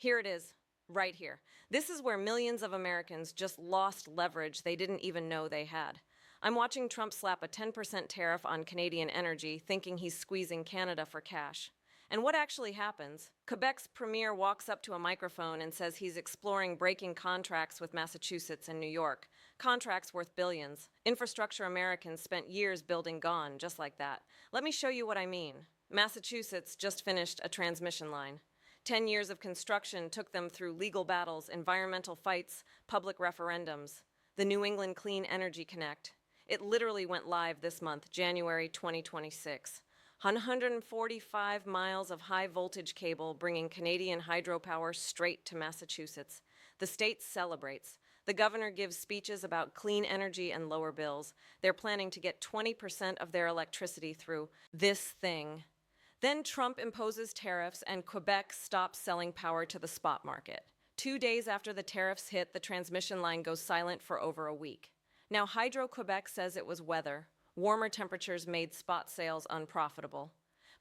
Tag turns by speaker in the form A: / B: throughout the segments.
A: Here it is, right here. This is where millions of Americans just lost leverage they didn't even know they had. I'm watching Trump slap a 10% tariff on Canadian energy, thinking he's squeezing Canada for cash. And what actually happens? Quebec's premier walks up to a microphone and says he's exploring breaking contracts with Massachusetts and New York. Contracts worth billions. Infrastructure Americans spent years building gone, just like that. Let me show you what I mean. Massachusetts just finished a transmission line. 10 years of construction took them through legal battles, environmental fights, public referendums. The New England Clean Energy Connect. It literally went live this month, January 2026. 145 miles of high voltage cable bringing Canadian hydropower straight to Massachusetts. The state celebrates. The governor gives speeches about clean energy and lower bills. They're planning to get 20% of their electricity through this thing. Then Trump imposes tariffs and Quebec stops selling power to the spot market. 2 days after the tariffs hit, the transmission line goes silent for over a week. Now Hydro-Québec says it was weather. Warmer temperatures made spot sales unprofitable.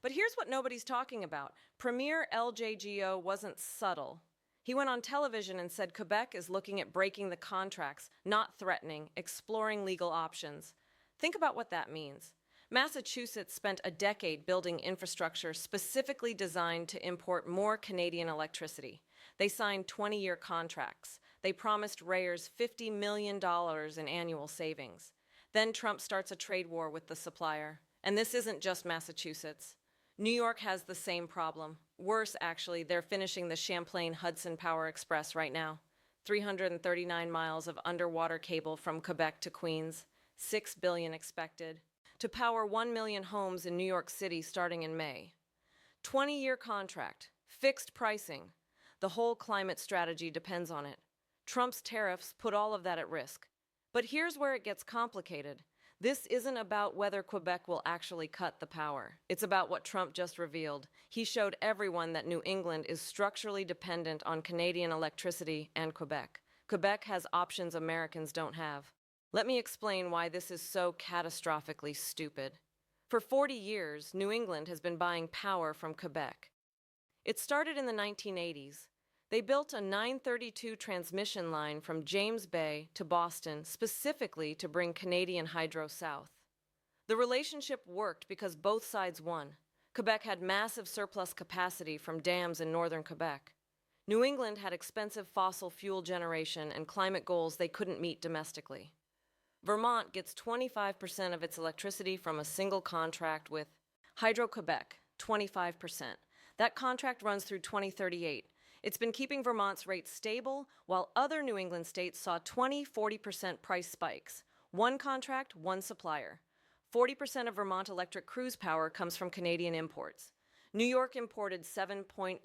A: But here's what nobody's talking about. Premier LJGO wasn't subtle. He went on television and said Quebec is looking at breaking the contracts, not threatening, exploring legal options. Think about what that means. Massachusetts spent a decade building infrastructure specifically designed to import more Canadian electricity. They signed 20-year contracts. They promised rayers $50 million in annual savings. Then Trump starts a trade war with the supplier. And this isn't just Massachusetts. New York has the same problem. Worse, actually, they're finishing the Champlain-Hudson Power Express right now. 339 miles of underwater cable from Quebec to Queens. $6 billion expected. To power 1 million homes in New York City starting in May. 20-year contract. Fixed pricing. The whole climate strategy depends on it. Trump's tariffs put all of that at risk. But here's where it gets complicated. This isn't about whether Quebec will actually cut the power. It's about what Trump just revealed. He showed everyone that New England is structurally dependent on Canadian electricity and Quebec. Quebec has options Americans don't have. Let me explain why this is so catastrophically stupid. For 40 years, New England has been buying power from Quebec. It started in the 1980s. They built a 932 transmission line from James Bay to Boston specifically to bring Canadian hydro south. The relationship worked because both sides won. Quebec had massive surplus capacity from dams in northern Quebec. New England had expensive fossil fuel generation and climate goals they couldn't meet domestically. Vermont gets 25% of its electricity from a single contract with Hydro-Québec, 25%. That contract runs through 2038. It's been keeping Vermont's rates stable, while other New England states saw 20–40% price spikes. One contract, one supplier. 40% of Vermont electric cruise power comes from Canadian imports. New York imported 7.7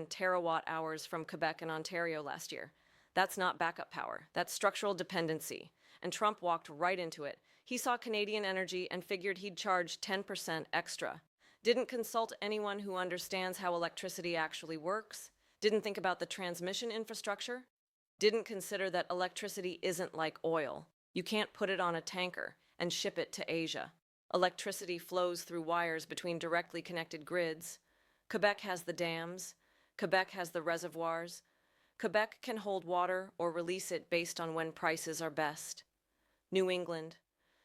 A: terawatt-hours from Quebec and Ontario last year. That's not backup power. That's structural dependency. And Trump walked right into it. He saw Canadian energy and figured he'd charge 10% extra. Didn't consult anyone who understands how electricity actually works. Didn't think about the transmission infrastructure. Didn't consider that electricity isn't like oil. You can't put it on a tanker and ship it to Asia. Electricity flows through wires between directly connected grids. Quebec has the dams. Quebec has the reservoirs. Quebec can hold water or release it based on when prices are best. New England.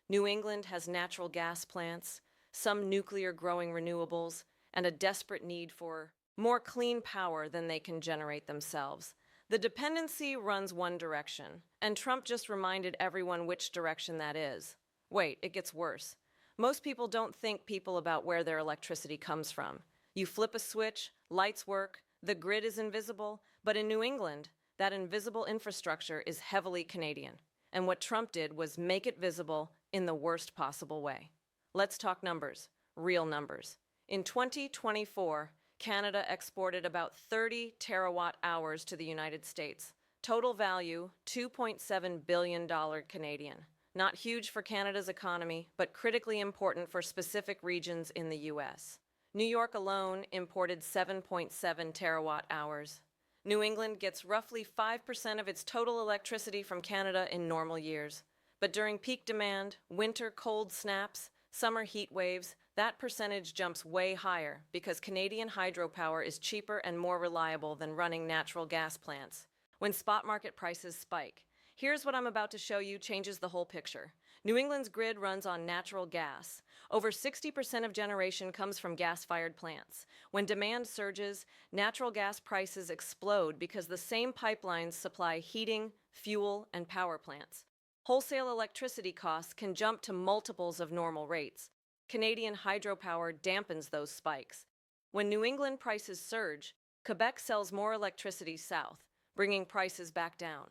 A: New England has natural gas plants, some nuclear growing renewables, and a desperate need for more clean power than they can generate themselves. The dependency runs one direction, and Trump just reminded everyone which direction that is. Wait, it gets worse. Most people don't think about where their electricity comes from. You flip a switch, lights work, the grid is invisible, but in New England, that invisible infrastructure is heavily Canadian. And what Trump did was make it visible in the worst possible way. Let's talk numbers, real numbers. In 2024, Canada exported about 30 terawatt-hours to the United States. Total value, $2.7 billion Canadian. Not huge for Canada's economy, but critically important for specific regions in the U.S. New York alone imported 7.7 terawatt-hours. New England gets roughly 5% of its total electricity from Canada in normal years. But during peak demand, winter cold snaps, summer heat waves, That percentage jumps way higher because Canadian hydropower is cheaper and more reliable than running natural gas plants. When spot market prices spike, here's what I'm about to show you changes the whole picture. New England's grid runs on natural gas. Over 60% of generation comes from gas-fired plants. When demand surges, natural gas prices explode because the same pipelines supply heating, fuel, and power plants. Wholesale electricity costs can jump to multiples of normal rates. Canadian hydropower dampens those spikes. When New England prices surge, Quebec sells more electricity south, bringing prices back down.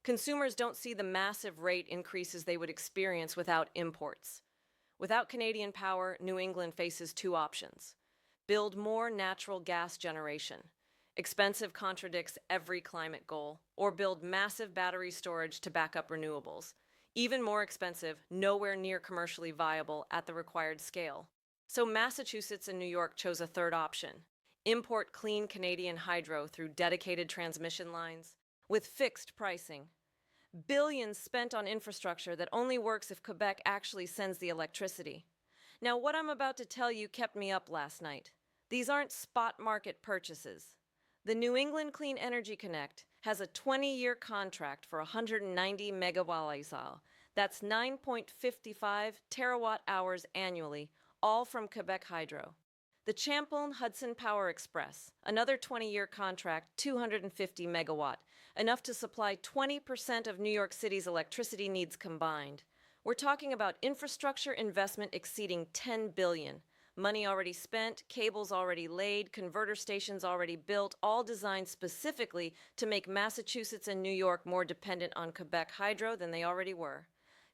A: Consumers don't see the massive rate increases they would experience without imports. Without Canadian power, New England faces two options. Build more natural gas generation. Expensive contradicts every climate goal. Or build massive battery storage to back up renewables. Even more expensive, nowhere near commercially viable at the required scale. So Massachusetts and New York chose a third option. Import clean Canadian hydro through dedicated transmission lines with fixed pricing. Billions spent on infrastructure that only works if Quebec actually sends the electricity. Now, what I'm about to tell you kept me up last night. These aren't spot market purchases. The New England Clean Energy Connect has a 20-year contract for 190 megawatt. That's 9.55 terawatt hours annually, all from Quebec Hydro. The Champlain-Hudson Power Express, another 20-year contract, 250 megawatt, enough to supply 20% of New York City's electricity needs combined. We're talking about infrastructure investment exceeding $10 billion. Money already spent, cables already laid, converter stations already built, all designed specifically to make Massachusetts and New York more dependent on Quebec Hydro than they already were.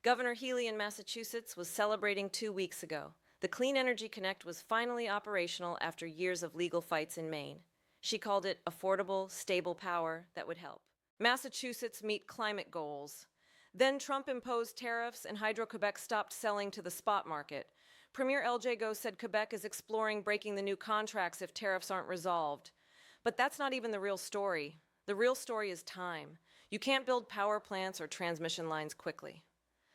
A: Governor Healey in Massachusetts was celebrating 2 weeks ago. The Clean Energy Connect was finally operational after years of legal fights in Maine. She called it affordable, stable power that would help Massachusetts meet climate goals. Then Trump imposed tariffs and Hydro-Québec stopped selling to the spot market. Premier Go said Quebec is exploring breaking the new contracts if tariffs aren't resolved. But that's not even the real story. The real story is time. You can't build power plants or transmission lines quickly.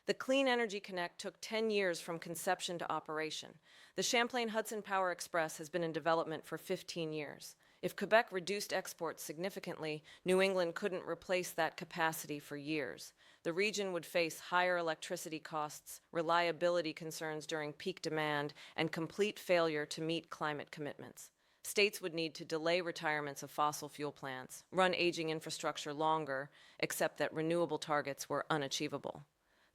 A: The Clean Energy Connect took 10 years from conception to operation. The Champlain-Hudson Power Express has been in development for 15 years. If Quebec reduced exports significantly, New England couldn't replace that capacity for years. The region would face higher electricity costs, reliability concerns during peak demand, and complete failure to meet climate commitments. States would need to delay retirements of fossil fuel plants, run aging infrastructure longer, except that renewable targets were unachievable.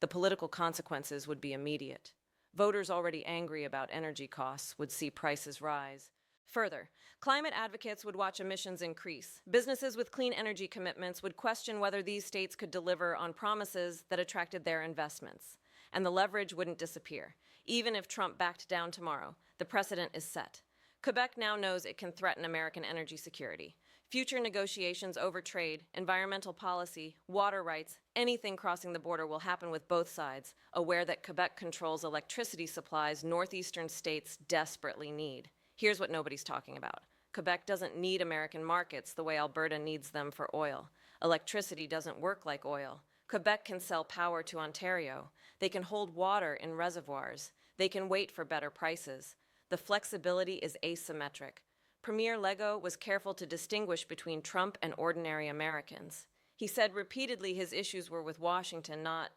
A: The political consequences would be immediate. Voters already angry about energy costs would see prices rise. Further, climate advocates would watch emissions increase. Businesses with clean energy commitments would question whether these states could deliver on promises that attracted their investments. And the leverage wouldn't disappear. Even if Trump backed down tomorrow, the precedent is set. Quebec now knows it can threaten American energy security. Future negotiations over trade, environmental policy, water rights, anything crossing the border will happen with both sides, aware that Quebec controls electricity supplies northeastern states desperately need. Here's what nobody's talking about. Quebec doesn't need American markets the way Alberta needs them for oil. Electricity doesn't work like oil. Quebec can sell power to Ontario. They can hold water in reservoirs. They can wait for better prices. The flexibility is asymmetric. Premier Legault was careful to distinguish between Trump and ordinary Americans. He said repeatedly his issues were with Washington, not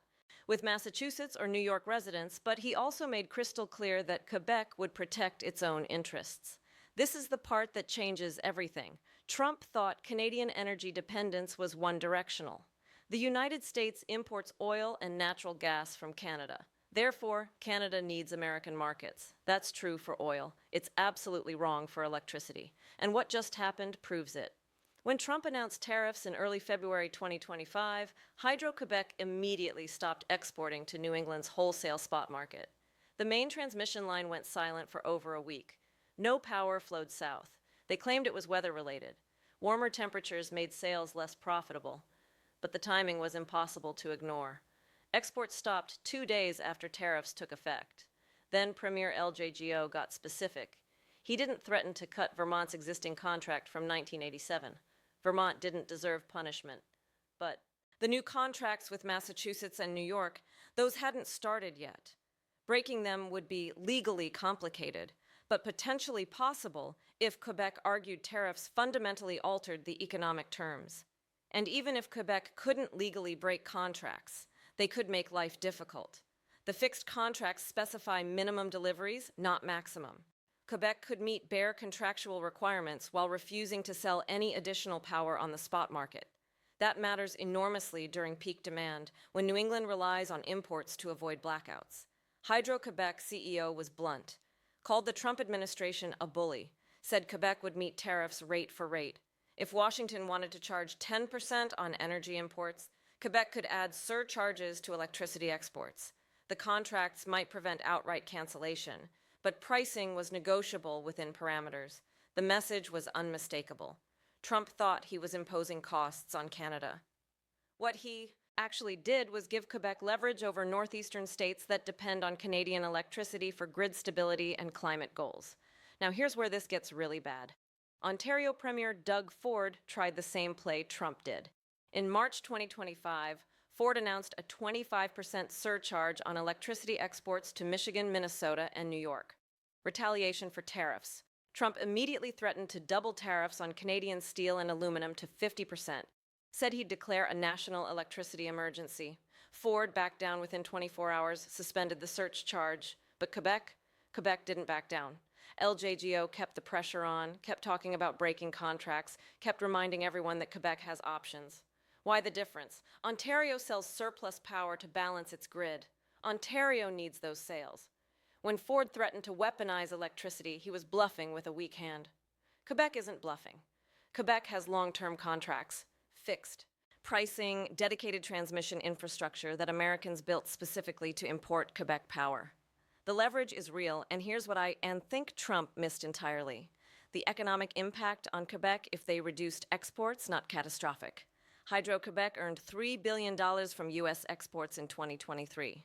A: with Massachusetts or New York residents, but he also made crystal clear that Quebec would protect its own interests. This is the part that changes everything. Trump thought Canadian energy dependence was one-directional. The United States imports oil and natural gas from Canada. Therefore, Canada needs American markets. That's true for oil. It's absolutely wrong for electricity. And what just happened proves it. When Trump announced tariffs in early February 2025, Hydro-Québec immediately stopped exporting to New England's wholesale spot market. The main transmission line went silent for over a week. No power flowed south. They claimed it was weather-related. Warmer temperatures made sales less profitable. But the timing was impossible to ignore. Exports stopped 2 days after tariffs took effect. Then Premier Go got specific. He didn't threaten to cut Vermont's existing contract from 1987. Vermont didn't deserve punishment. But the new contracts with Massachusetts and New York, those hadn't started yet. Breaking them would be legally complicated, but potentially possible if Quebec argued tariffs fundamentally altered the economic terms. And even if Quebec couldn't legally break contracts, they could make life difficult. The fixed contracts specify minimum deliveries, not maximum. Quebec could meet bare contractual requirements while refusing to sell any additional power on the spot market. That matters enormously during peak demand, when New England relies on imports to avoid blackouts. Hydro-Quebec CEO was blunt, called the Trump administration a bully, said Quebec would meet tariffs rate for rate. If Washington wanted to charge 10% on energy imports, Quebec could add surcharges to electricity exports. The contracts might prevent outright cancellation, but pricing was negotiable within parameters. The message was unmistakable. Trump thought he was imposing costs on Canada. What he actually did was give Quebec leverage over northeastern states that depend on Canadian electricity for grid stability and climate goals. Now here's where this gets really bad. Ontario Premier Doug Ford tried the same play Trump did. In March 2025, Ford announced a 25% surcharge on electricity exports to Michigan, Minnesota, and New York. Retaliation for tariffs. Trump immediately threatened to double tariffs on Canadian steel and aluminum to 50%, said he'd declare a national electricity emergency. Ford backed down within 24 hours, suspended the surcharge, but Quebec didn't back down. LJGO kept the pressure on, kept talking about breaking contracts, kept reminding everyone that Quebec has options. Why the difference? Ontario sells surplus power to balance its grid. Ontario needs those sales. When Ford threatened to weaponize electricity, he was bluffing with a weak hand. Quebec isn't bluffing. Quebec has long-term contracts, fixed pricing, dedicated transmission infrastructure that Americans built specifically to import Quebec power. The leverage is real, and here's what I think Trump missed entirely. The economic impact on Quebec if they reduced exports, not catastrophic. Hydro-Québec earned $3 billion from U.S. exports in 2023.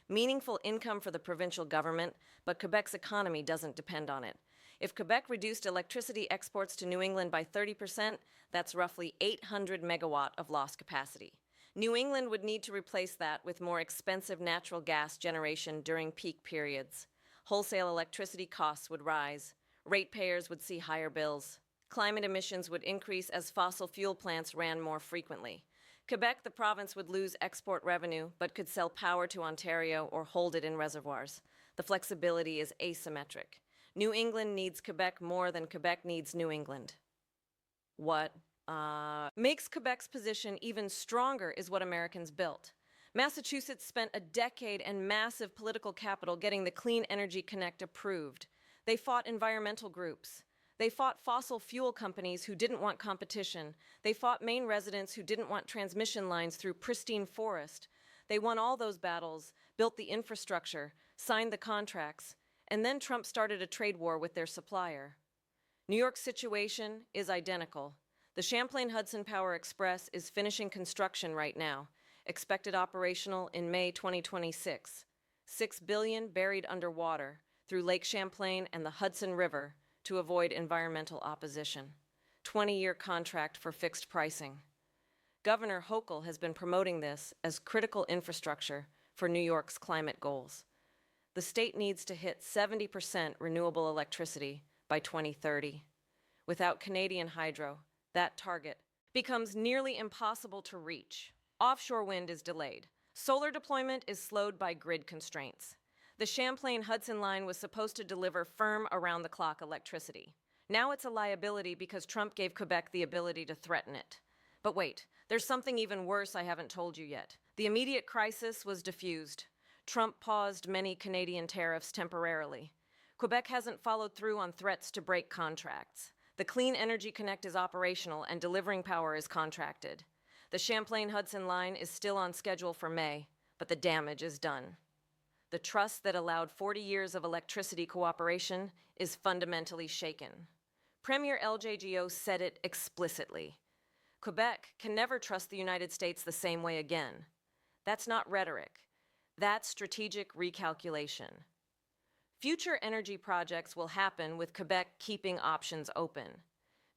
A: Meaningful income for the provincial government, but Quebec's economy doesn't depend on it. If Quebec reduced electricity exports to New England by 30%, that's roughly 800 megawatt of lost capacity. New England would need to replace that with more expensive natural gas generation during peak periods. Wholesale electricity costs would rise. Ratepayers would see higher bills. Climate emissions would increase as fossil fuel plants ran more frequently. Quebec, the province, would lose export revenue, but could sell power to Ontario or hold it in reservoirs. The flexibility is asymmetric. New England needs Quebec more than Quebec needs New England. What makes Quebec's position even stronger is what Americans built. Massachusetts spent a decade and massive political capital getting the Clean Energy Connect approved. They fought environmental groups. They fought fossil fuel companies who didn't want competition. They fought Maine residents who didn't want transmission lines through pristine forest. They won all those battles, built the infrastructure, signed the contracts, and then Trump started a trade war with their supplier. New York's situation is identical. The Champlain-Hudson Power Express is finishing construction right now, expected operational in May 2026. $6 billion buried underwater through Lake Champlain and the Hudson River to avoid environmental opposition. 20-year contract for fixed pricing. Governor Hochul has been promoting this as critical infrastructure for New York's climate goals. The state needs to hit 70% renewable electricity by 2030. Without Canadian hydro, that target becomes nearly impossible to reach. Offshore wind is delayed. Solar deployment is slowed by grid constraints. The Champlain-Hudson line was supposed to deliver firm, around-the-clock electricity. Now it's a liability because Trump gave Quebec the ability to threaten it. But wait, there's something even worse I haven't told you yet. The immediate crisis was diffused. Trump paused many Canadian tariffs temporarily. Quebec hasn't followed through on threats to break contracts. The Clean Energy Connect is operational and delivering power is contracted. The Champlain-Hudson line is still on schedule for May, but the damage is done. The trust that allowed 40 years of electricity cooperation is fundamentally shaken. Premier LJGO said it explicitly. Quebec can never trust the United States the same way again. That's not rhetoric. That's strategic recalculation. Future energy projects will happen with Quebec keeping options open.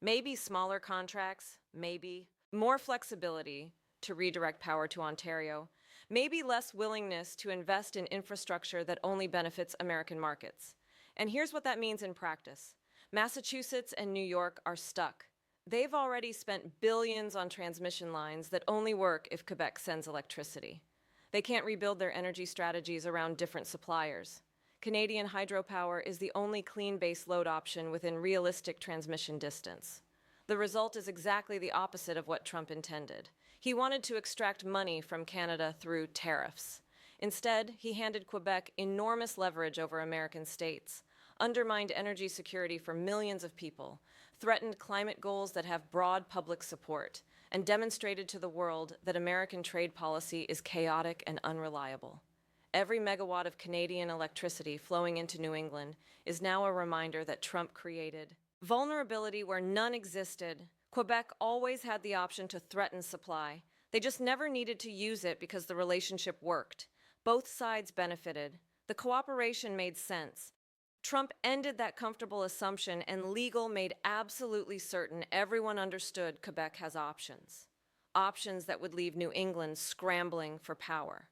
A: Maybe smaller contracts, maybe more flexibility to redirect power to Ontario, maybe less willingness to invest in infrastructure that only benefits American markets. And here's what that means in practice. Massachusetts and New York are stuck. They've already spent billions on transmission lines that only work if Quebec sends electricity. They can't rebuild their energy strategies around different suppliers. Canadian hydropower is the only clean base load option within realistic transmission distance. The result is exactly the opposite of what Trump intended. He wanted to extract money from Canada through tariffs. Instead, he handed Quebec enormous leverage over American states, undermined energy security for millions of people, threatened climate goals that have broad public support, and demonstrated to the world that American trade policy is chaotic and unreliable. Every megawatt of Canadian electricity flowing into New England is now a reminder that Trump created vulnerability where none existed. Quebec always had the option to threaten supply. They just never needed to use it because the relationship worked. Both sides benefited. The cooperation made sense. Trump ended that comfortable assumption, and legal made absolutely certain everyone understood Quebec has options. Options that would leave New England scrambling for power.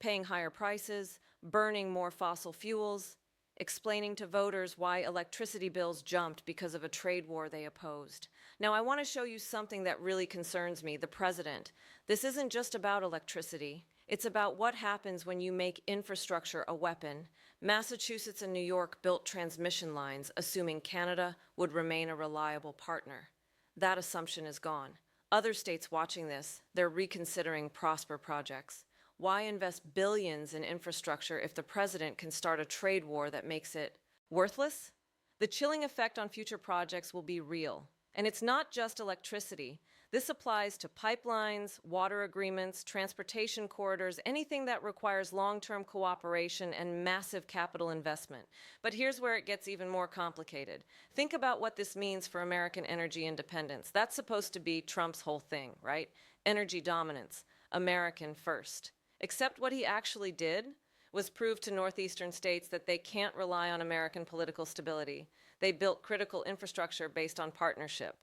A: Paying higher prices, burning more fossil fuels, explaining to voters why electricity bills jumped because of a trade war they opposed. Now, I want to show you something that really concerns me, the president. This isn't just about electricity. It's about what happens when you make infrastructure a weapon. Massachusetts and New York built transmission lines, assuming Canada would remain a reliable partner. That assumption is gone. Other states watching this, they're reconsidering Prosper projects. Why invest billions in infrastructure if the president can start a trade war that makes it worthless? The chilling effect on future projects will be real. And it's not just electricity. This applies to pipelines, water agreements, transportation corridors, anything that requires long-term cooperation and massive capital investment. But here's where it gets even more complicated. Think about what this means for American energy independence. That's supposed to be Trump's whole thing, right? Energy dominance, American first. Except what he actually did was prove to northeastern states that they can't rely on American political stability. They built critical infrastructure based on partnership.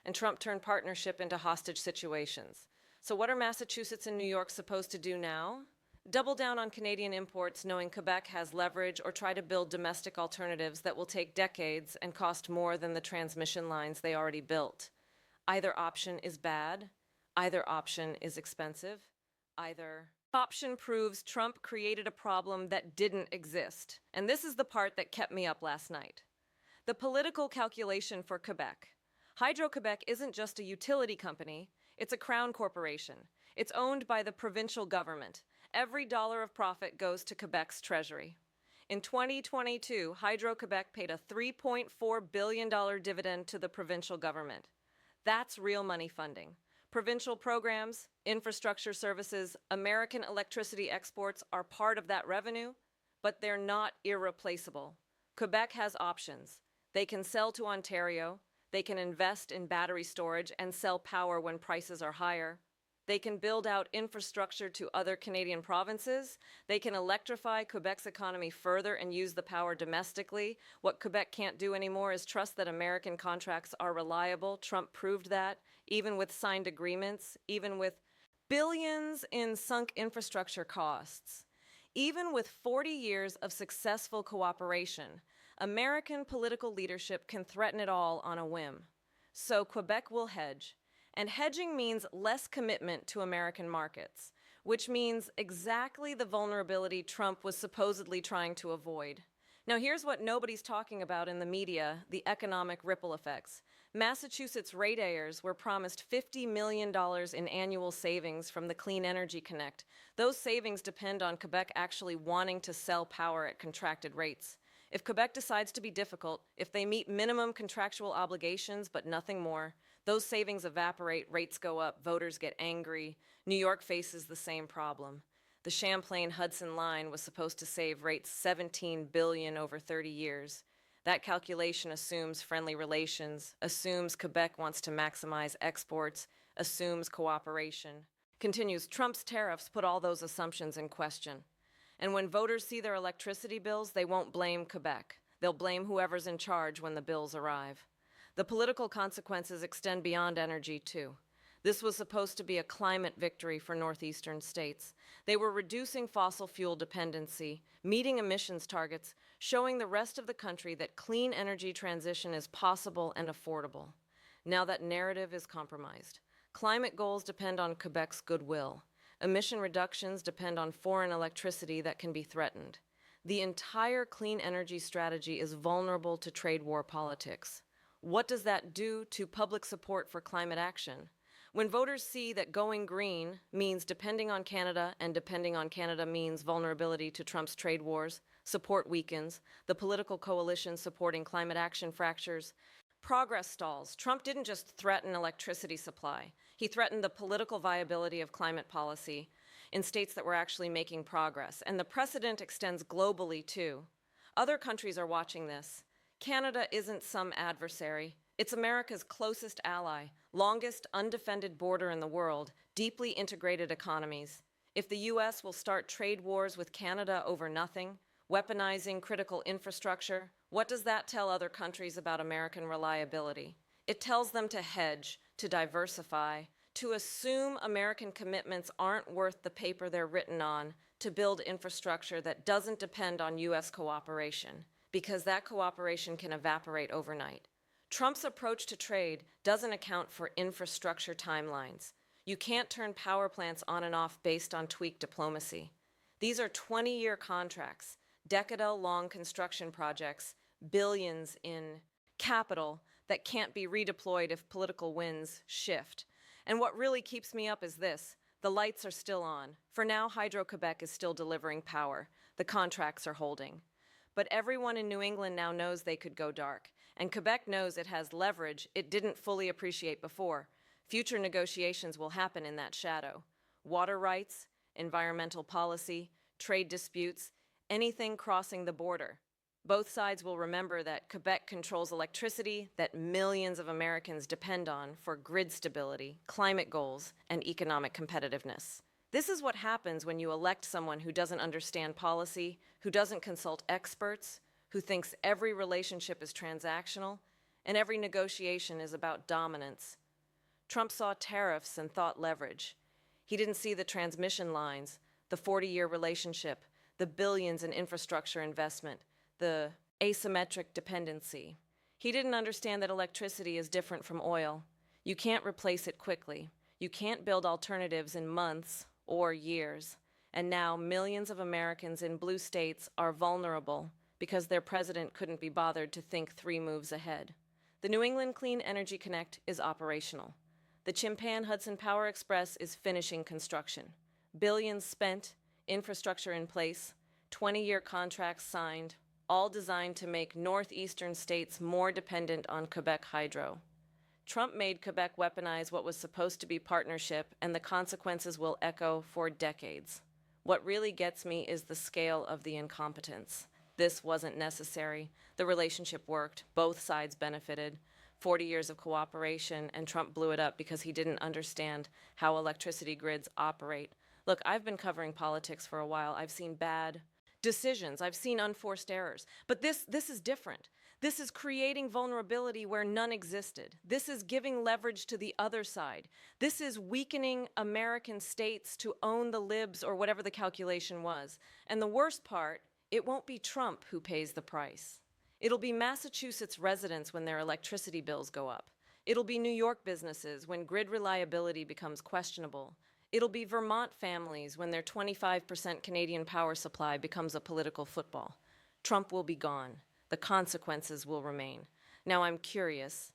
A: And Trump turned partnership into hostage situations. So what are Massachusetts and New York supposed to do now? Double down on Canadian imports, knowing Quebec has leverage, or try to build domestic alternatives that will take decades and cost more than the transmission lines they already built. Either option is bad. Either option is expensive. Either option proves Trump created a problem that didn't exist. And this is the part that kept me up last night. The political calculation for Quebec. Hydro-Québec isn't just a utility company, it's a crown corporation. It's owned by the provincial government. Every dollar of profit goes to Quebec's treasury. In 2022, Hydro-Québec paid a $3.4 billion dividend to the provincial government. That's real money funding. Provincial programs, infrastructure services, American electricity exports are part of that revenue, but they're not irreplaceable. Quebec has options. They can sell to Ontario. They can invest in battery storage and sell power when prices are higher. They can build out infrastructure to other Canadian provinces. They can electrify Quebec's economy further and use the power domestically. What Quebec can't do anymore is trust that American contracts are reliable. Trump proved that, even with signed agreements, even with billions in sunk infrastructure costs. Even with 40 years of successful cooperation, American political leadership can threaten it all on a whim. So Quebec will hedge. And hedging means less commitment to American markets, which means exactly the vulnerability Trump was supposedly trying to avoid. Now here's what nobody's talking about in the media, the economic ripple effects. Massachusetts ratepayers were promised $50 million in annual savings from the Clean Energy Connect. Those savings depend on Quebec actually wanting to sell power at contracted rates. If Quebec decides to be difficult, if they meet minimum contractual obligations but nothing more, those savings evaporate, rates go up, voters get angry. New York faces the same problem. The Champlain-Hudson line was supposed to save rates $17 billion over 30 years. That calculation assumes friendly relations, assumes Quebec wants to maximize exports, assumes cooperation. Continues, Trump's tariffs put all those assumptions in question. And when voters see their electricity bills, they won't blame Quebec. They'll blame whoever's in charge when the bills arrive. The political consequences extend beyond energy, too. This was supposed to be a climate victory for northeastern states. They were reducing fossil fuel dependency, meeting emissions targets, showing the rest of the country that clean energy transition is possible and affordable. Now that narrative is compromised. Climate goals depend on Quebec's goodwill. Emission reductions depend on foreign electricity that can be threatened. The entire clean energy strategy is vulnerable to trade war politics. What does that do to public support for climate action? When voters see that going green means depending on Canada, and depending on Canada means vulnerability to Trump's trade wars, support weakens, the political coalition supporting climate action fractures, progress stalls. Trump didn't just threaten electricity supply. He threatened the political viability of climate policy in states that were actually making progress. And the precedent extends globally, too. Other countries are watching this. Canada isn't some adversary. It's America's closest ally, longest undefended border in the world, deeply integrated economies. If the U.S. will start trade wars with Canada over nothing, weaponizing critical infrastructure, what does that tell other countries about American reliability? It tells them to hedge, to diversify, to assume American commitments aren't worth the paper they're written on, to build infrastructure that doesn't depend on U.S. cooperation, because that cooperation can evaporate overnight. Trump's approach to trade doesn't account for infrastructure timelines. You can't turn power plants on and off based on tweaked diplomacy. These are 20-year contracts, decade-long construction projects, billions in capital that can't be redeployed if political winds shift. And what really keeps me up is this. The lights are still on. For now, Hydro-Québec is still delivering power. The contracts are holding. But everyone in New England now knows they could go dark. And Quebec knows it has leverage it didn't fully appreciate before. Future negotiations will happen in that shadow. Water rights, environmental policy, trade disputes, anything crossing the border. Both sides will remember that Quebec controls electricity that millions of Americans depend on for grid stability, climate goals, and economic competitiveness. This is what happens when you elect someone who doesn't understand policy, who doesn't consult experts, who thinks every relationship is transactional, and every negotiation is about dominance. Trump saw tariffs and thought leverage. He didn't see the transmission lines, the 40-year relationship, the billions in infrastructure investment, the asymmetric dependency. He didn't understand that electricity is different from oil. You can't replace it quickly. You can't build alternatives in months or years. And now millions of Americans in blue states are vulnerable because their president couldn't be bothered to think 3 moves ahead. The New England Clean Energy Connect is operational. The Chimpan-Hudson Power Express is finishing construction. Billions spent, infrastructure in place, 20-year contracts signed, all designed to make northeastern states more dependent on Quebec Hydro. Trump made Quebec weaponize what was supposed to be partnership, and the consequences will echo for decades. What really gets me is the scale of the incompetence. This wasn't necessary. The relationship worked. Both sides benefited. 40 years of cooperation, and Trump blew it up because he didn't understand how electricity grids operate. Look, I've been covering politics for a while. I've seen bad decisions. I've seen unforced errors. But this is different. This is creating vulnerability where none existed. This is giving leverage to the other side. This is weakening American states to own the libs or whatever the calculation was. And the worst part, it won't be Trump who pays the price. It'll be Massachusetts residents when their electricity bills go up. It'll be New York businesses when grid reliability becomes questionable. It'll be Vermont families when their 25% Canadian power supply becomes a political football. Trump will be gone. The consequences will remain. Now I'm curious,